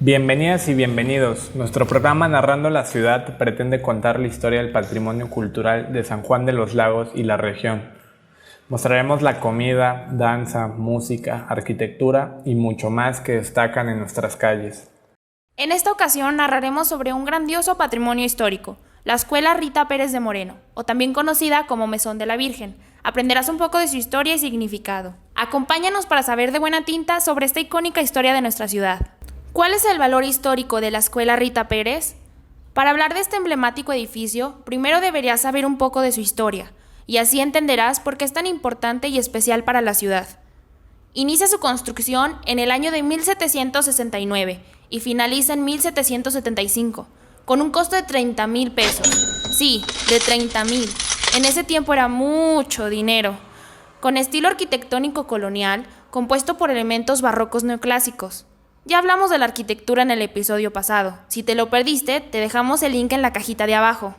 Bienvenidas y bienvenidos. Nuestro programa Narrando la Ciudad pretende contar la historia del patrimonio cultural de San Juan de los Lagos y la región. Mostraremos la comida, danza, música, arquitectura y mucho más que destacan en nuestras calles. En esta ocasión narraremos sobre un grandioso patrimonio histórico, la Escuela Rita Pérez de Moreno, o también conocida como Mesón de la Virgen. Aprenderás un poco de su historia y significado. Acompáñanos para saber de buena tinta sobre esta icónica historia de nuestra ciudad. ¿Cuál es el valor histórico de la Escuela Rita Pérez? Para hablar de este emblemático edificio, primero deberías saber un poco de su historia, y así entenderás por qué es tan importante y especial para la ciudad. Inicia su construcción en el año de 1769 y finaliza en 1775, con un costo de 30,000 pesos. Sí, de 30,000. En ese tiempo era mucho dinero. Con estilo arquitectónico colonial, compuesto por elementos barrocos neoclásicos. Ya hablamos de la arquitectura en el episodio pasado. Si te lo perdiste, te dejamos el link en la cajita de abajo.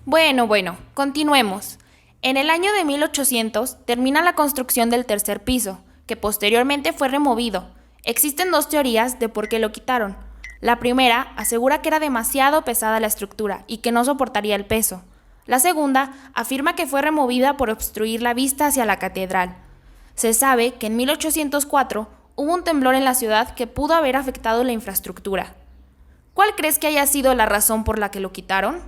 Bueno, continuemos. En el año de 1800 termina la construcción del tercer piso, que posteriormente fue removido. Existen dos teorías de por qué lo quitaron. La primera asegura que era demasiado pesada la estructura y que no soportaría el peso. La segunda afirma que fue removida por obstruir la vista hacia la catedral. Se sabe que en 1804 hubo un temblor en la ciudad que pudo haber afectado la infraestructura. ¿Cuál crees que haya sido la razón por la que lo quitaron?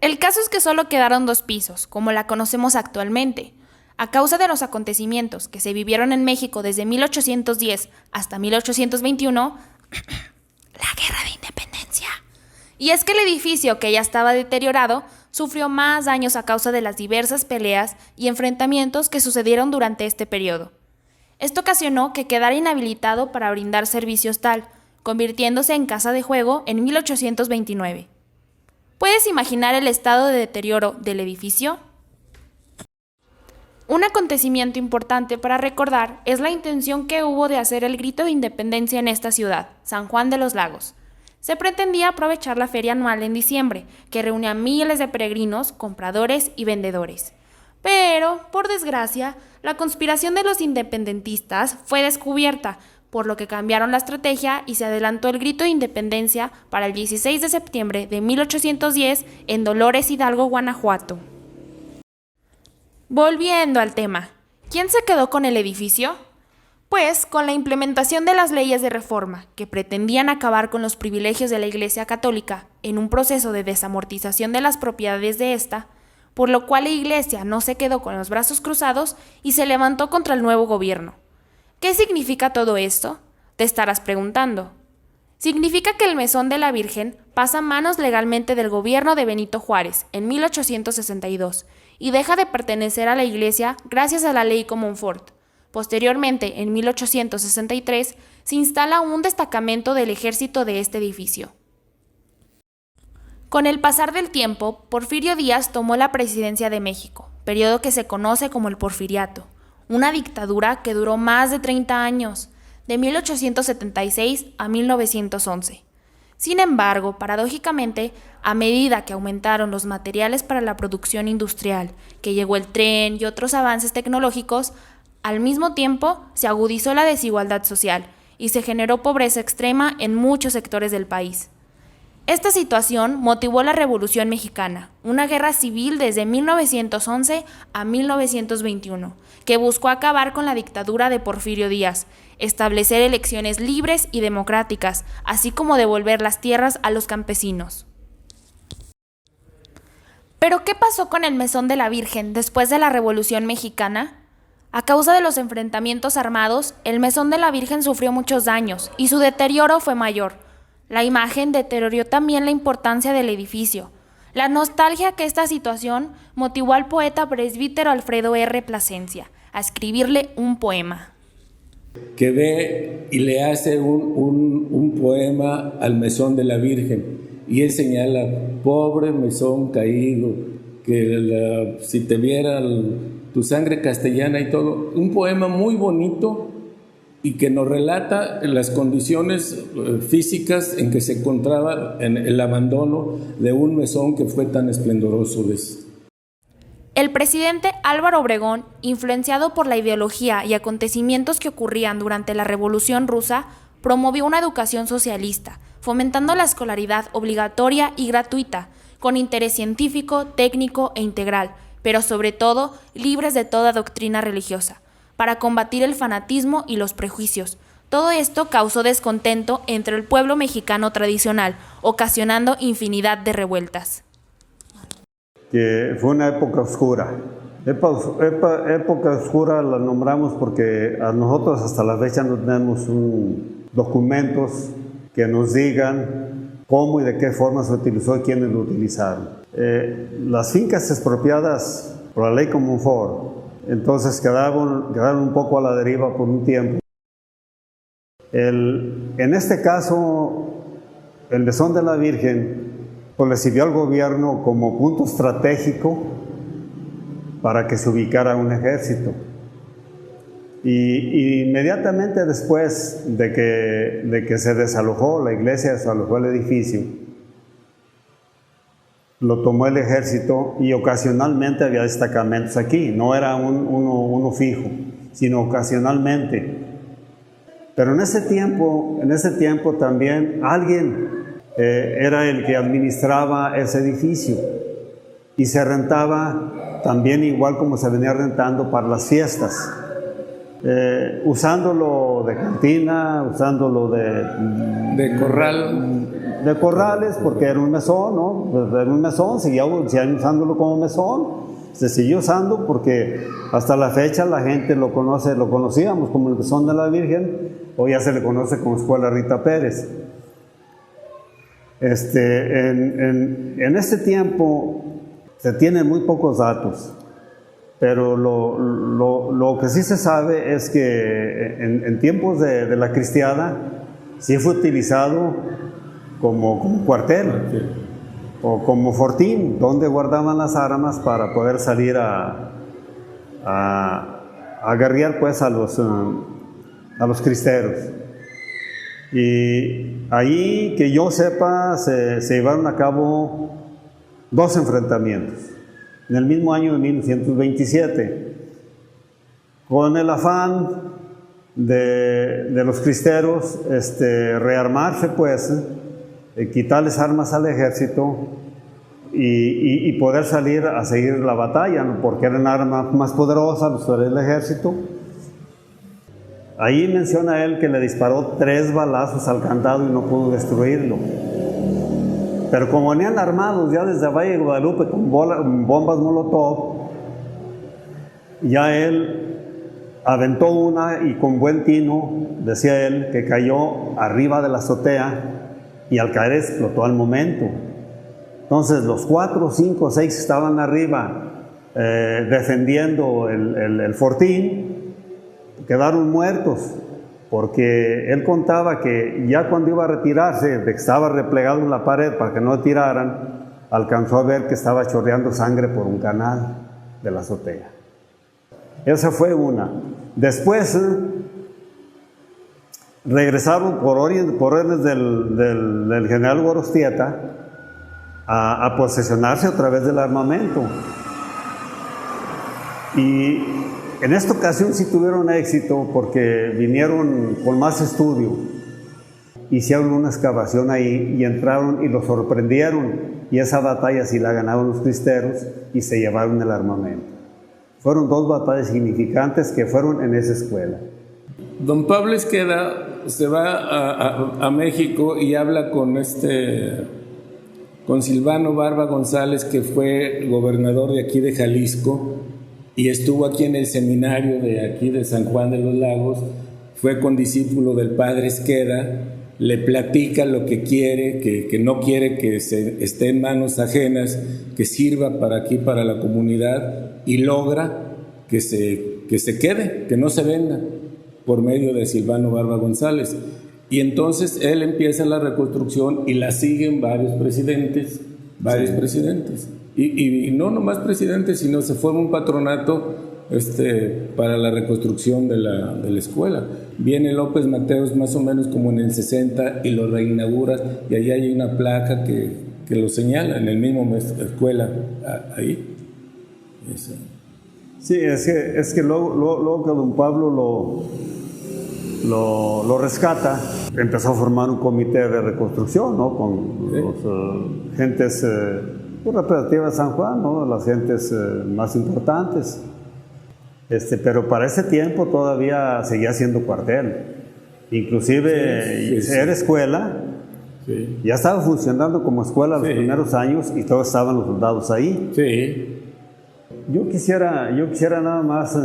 El caso es que solo quedaron dos pisos, como la conocemos actualmente. A causa de los acontecimientos que se vivieron en México desde 1810 hasta 1821, la Guerra de Independencia. Y es que el edificio, que ya estaba deteriorado, sufrió más daños a causa de las diversas peleas y enfrentamientos que sucedieron durante este periodo. Esto ocasionó que quedara inhabilitado para brindar servicios tal, convirtiéndose en casa de juego en 1829. ¿Puedes imaginar el estado de deterioro del edificio? Un acontecimiento importante para recordar es la intención que hubo de hacer el grito de independencia en esta ciudad, San Juan de los Lagos. Se pretendía aprovechar la feria anual en diciembre, que reúne a miles de peregrinos, compradores y vendedores. Pero, por desgracia, la conspiración de los independentistas fue descubierta, por lo que cambiaron la estrategia y se adelantó el grito de independencia para el 16 de septiembre de 1810 en Dolores Hidalgo, Guanajuato. Volviendo al tema, ¿quién se quedó con el edificio? Pues con la implementación de las leyes de reforma, que pretendían acabar con los privilegios de la Iglesia Católica en un proceso de desamortización de las propiedades de esta, por lo cual la Iglesia no se quedó con los brazos cruzados y se levantó contra el nuevo gobierno. ¿Qué significa todo esto? Te estarás preguntando. Significa que el Mesón de la Virgen pasa a manos legalmente del gobierno de Benito Juárez en 1862 y deja de pertenecer a la Iglesia gracias a la Ley Comonfort. Posteriormente, en 1863, se instala un destacamento del ejército de este edificio. Con el pasar del tiempo, Porfirio Díaz tomó la presidencia de México, periodo que se conoce como el Porfiriato, una dictadura que duró más de 30 años, de 1876 a 1911. Sin embargo, paradójicamente, a medida que aumentaron los materiales para la producción industrial, que llegó el tren y otros avances tecnológicos, al mismo tiempo se agudizó la desigualdad social y se generó pobreza extrema en muchos sectores del país. Esta situación motivó la Revolución Mexicana, una guerra civil desde 1911 a 1921, que buscó acabar con la dictadura de Porfirio Díaz, establecer elecciones libres y democráticas, así como devolver las tierras a los campesinos. ¿Pero qué pasó con el Mesón de la Virgen después de la Revolución Mexicana? A causa de los enfrentamientos armados, el Mesón de la Virgen sufrió muchos daños y su deterioro fue mayor. La imagen deterioró también la importancia del edificio. La nostalgia que esta situación motivó al poeta presbítero Alfredo R. Plasencia a escribirle un poema. Que ve y le hace un poema al Mesón de la Virgen, y él señala: pobre mesón caído, que si te viera tu sangre castellana y todo. Un poema muy bonito y que nos relata las condiciones físicas en que se encontraba en el abandono de un mesón que fue tan esplendoroso. El presidente Álvaro Obregón, influenciado por la ideología y acontecimientos que ocurrían durante la Revolución Rusa, promovió una educación socialista, fomentando la escolaridad obligatoria y gratuita, con interés científico, técnico e integral, pero sobre todo libres de toda doctrina religiosa, para combatir el fanatismo y los prejuicios. Todo esto causó descontento entre el pueblo mexicano tradicional, ocasionando infinidad de revueltas. Que fue una época oscura. Época oscura la nombramos porque a nosotros hasta la fecha no tenemos documentos que nos digan cómo y de qué forma se utilizó y quiénes lo utilizaron. Las fincas expropiadas por la ley Comonfort, entonces quedaron un poco a la deriva por un tiempo. En este caso, el Mesón de la Virgen pues le sirvió al gobierno como punto estratégico para que se ubicara un ejército. Y inmediatamente después de que se desalojó, la iglesia desalojó el edificio, lo tomó el ejército y ocasionalmente había destacamentos aquí, no era uno fijo, sino ocasionalmente. Pero en ese tiempo también alguien era el que administraba ese edificio y se rentaba también igual como se venía rentando para las fiestas, usándolo de cantina, usándolo de corrales, porque era un mesón, ¿no? Era un mesón, seguían usándolo como mesón, se siguió usando porque hasta la fecha la gente lo conocíamos como el Mesón de la Virgen, o ya se le conoce como Escuela Rita Pérez. En este tiempo se tienen muy pocos datos, pero lo que sí se sabe es que en tiempos de la cristiada sí fue utilizado como cuartel o como fortín, donde guardaban las armas para poder salir a guerrear pues a los cristeros. Y ahí, que yo sepa, se llevaron a cabo 2 enfrentamientos en el mismo año de 1927, con el afán de los cristeros rearmarse pues, quitarles armas al ejército y poder salir a seguir la batalla, ¿no? Porque eran armas más poderosas los del ejército. Ahí menciona él que le disparó 3 balazos al candado y no pudo destruirlo. Pero como venían armados ya desde Valle de Guadalupe con bombas Molotov, ya él aventó una y con buen tino, decía él, que cayó arriba de la azotea y al caer explotó al momento. Entonces los 4, 5, 6 que estaban arriba defendiendo el fortín, quedaron muertos, porque él contaba que ya cuando iba a retirarse, de que estaba replegado en la pared para que no tiraran, alcanzó a ver que estaba chorreando sangre por un canal de la azotea. Esa fue una. Después regresaron por órdenes del general Gorostieta a posesionarse otra vez del armamento. Y en esta ocasión sí tuvieron éxito porque vinieron con más estudio, hicieron una excavación ahí y entraron y lo sorprendieron, y esa batalla sí la ganaron los cristeros y se llevaron el armamento. Fueron 2 batallas significantes que fueron en esa escuela. Don Pablo Esqueda se va a México y habla con Silvano Barba González, que fue gobernador de aquí de Jalisco, y estuvo aquí en el seminario de aquí de San Juan de los Lagos, fue condiscípulo del padre Esqueda, le platica lo que quiere, que no quiere que esté en manos ajenas, que sirva para aquí, para la comunidad, y logra que se quede, que no se venda, por medio de Silvano Barba González. Y entonces él empieza la reconstrucción y la siguen varios presidentes. Y no nomás presidentes, sino se forma un patronato para la reconstrucción de la escuela. Viene López Mateos más o menos como en el 60 y lo reinaugura, y ahí hay una placa que lo señala en el mismo escuela ahí. Exacto. Sí, es que luego que don Pablo lo rescata, empezó a formar un comité de reconstrucción, ¿no? Con los gentes representativas de San Juan, ¿no? Las gentes más importantes. Pero para ese tiempo todavía seguía siendo cuartel. Inclusive era escuela. Sí. Ya estaba funcionando como escuela los primeros años y todos estaban los soldados ahí. Sí. Yo quisiera nada más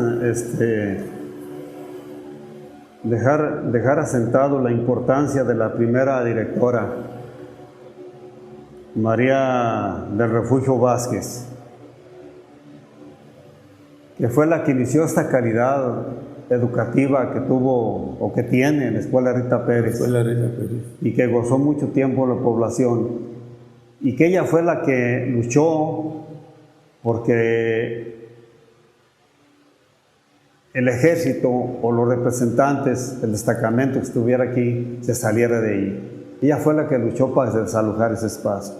dejar asentado la importancia de la primera directora, María del Refugio Vázquez, que fue la que inició esta calidad educativa que tuvo o que tiene en la Escuela Rita Pérez, y que gozó mucho tiempo la población, y que ella fue la que luchó porque el ejército o los representantes del destacamento que estuviera aquí se saliera de ahí. Ella fue la que luchó para desalojar ese espacio.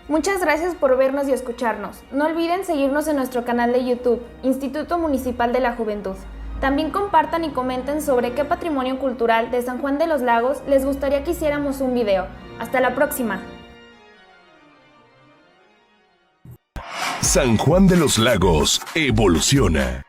Muchas gracias por vernos y escucharnos. No olviden seguirnos en nuestro canal de YouTube, Instituto Municipal de la Juventud. También compartan y comenten sobre qué patrimonio cultural de San Juan de los Lagos les gustaría que hiciéramos un video. ¡Hasta la próxima! San Juan de los Lagos evoluciona.